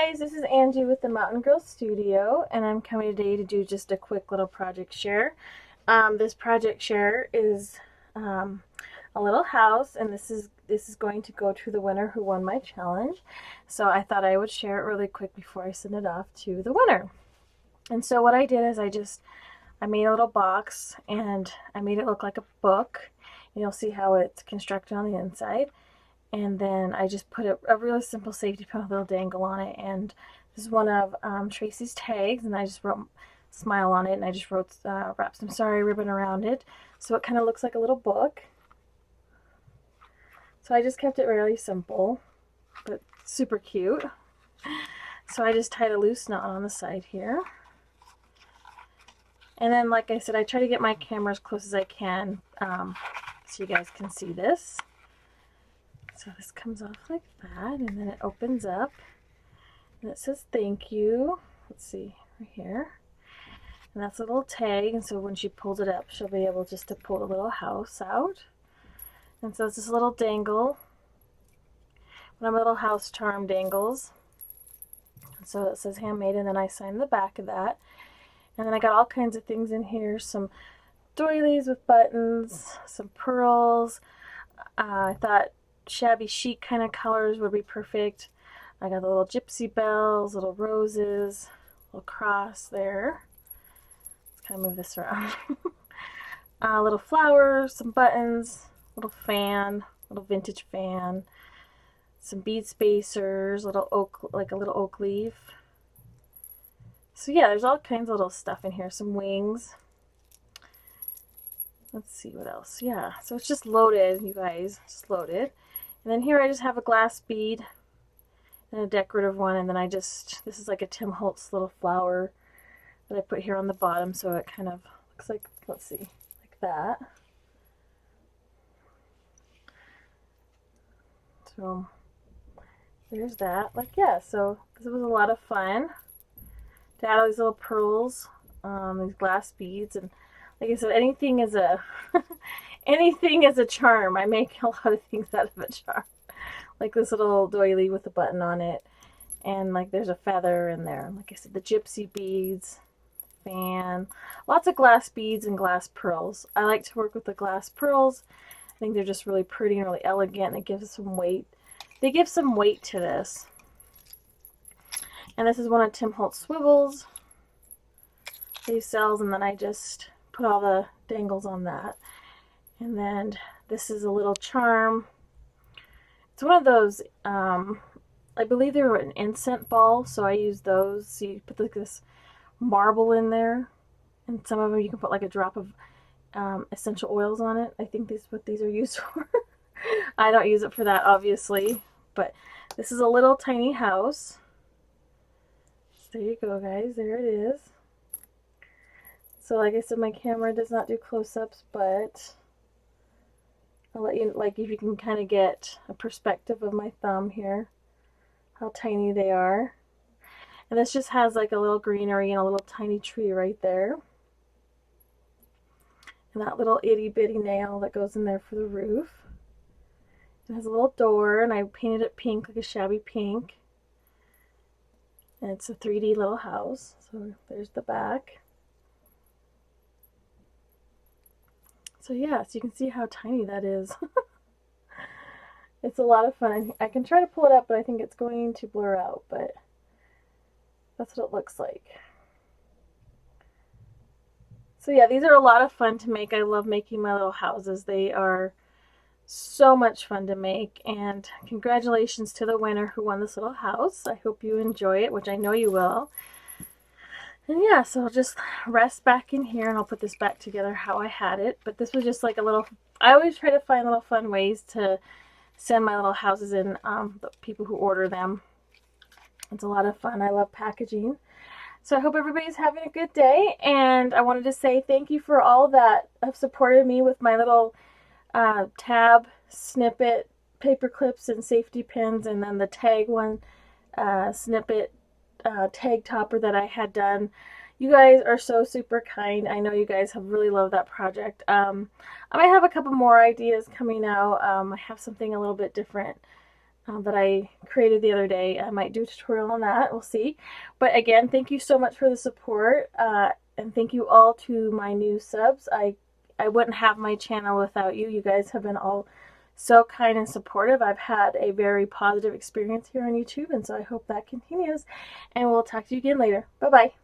guys, this is Angie with the Mountain Girl Studio, and I'm coming today to do just a quick little project share. This project share is a little house, and this is going to go to the winner who won my challenge. So I thought I would share it really quick before I send it off to the winner. And so what I did is I made a little box, and I made it look like a book. You'll see how it's constructed on the inside. And then I just put a really simple safety pin with a little dangle on it. And this is one of Tracie's tags, and I just wrote smile on it, and I just wrote wrap some sorry ribbon around it. So it kind of looks like a little book. So I just kept it really simple, but super cute. So I just tied a loose knot on the side here. And then, like I said, I try to get my camera as close as I can so you guys can see this. So this comes off like that, and then it opens up, and it says thank you. Let's see, right here. And that's a little tag, and so when she pulls it up, she'll be able just to pull the little house out. And so it's this little dangle, one of my little house charm dangles. And so it says handmade, and then I signed the back of that. And then I got all kinds of things in here, some doilies with buttons, some pearls. I thought shabby chic kind of colors would be perfect. I got the little gypsy bells, little roses, little cross there. Let's kind of move this around. Little flowers, some buttons, little fan, little vintage fan, some bead spacers, little oak, like a little oak leaf. So yeah, there's all kinds of little stuff in here. Some wings. Let's see what else. Yeah, so it's just loaded, you guys. Just loaded. And then here I just have a glass bead and a decorative one, and then this is like a Tim Holtz little flower that I put here on the bottom, so it kind of looks like, let's see, like that. So there's that. Like, yeah, so this was a lot of fun to add all these little pearls, these glass beads, and like I said, anything is a anything is a charm. I make a lot of things out of a charm. Like this little doily with a button on it. And like there's a feather in there. Like I said, the gypsy beads, fan, lots of glass beads and glass pearls. I like to work with the glass pearls. I think they're just really pretty and really elegant, and it gives some weight. They give some weight to this. And this is one of Tim Holtz swivels that he sells, and then I just put all the dangles on that. And then this is a little charm. It's one of those, I believe they were an incense ball, so I use those. So you put like this marble in there, and some of them you can put like a drop of essential oils on it. I think this is what these are used for. I don't use it for that, obviously, but this is a little tiny house. So there you go, guys. There it is. So like I said, my camera does not do close-ups, but I'll let you, like, if you can kind of get a perspective of my thumb here, how tiny they are. And this just has like a little greenery and a little tiny tree right there. And that little itty bitty nail that goes in there for the roof. It has a little door, and I painted it pink, like a shabby pink. And it's a 3D little house. So there's the back. So yeah, so you can see how tiny that is. It's a lot of fun. I can try to pull it up, but I think it's going to blur out, but that's what it looks like. So yeah, these are a lot of fun to make. I love making my little houses. They are so much fun to make, and congratulations to the winner who won this little house. I hope you enjoy it, which I know you will. And yeah, so I'll just rest back in here, and I'll put this back together how I had it. But this was just like a little, I always try to find little fun ways to send my little houses in, the people who order them. It's a lot of fun. I love packaging. So I hope everybody's having a good day, and I wanted to say thank you for all that have supported me with my little tab, snippet, paper clips, and safety pins, and then the tag one, snippet, tag topper that I had done. You guys are so super kind. I know you guys have really loved that project. I might have a couple more ideas coming out. I have something a little bit different that I created the other day. I might do a tutorial on that. We'll see. But again, thank you so much for the support. And thank you all to my new subs. I wouldn't have my channel without you. You guys have been all so kind and supportive. I've had a very positive experience here on YouTube, and so I hope that continues. And we'll talk to you again later. Bye-bye.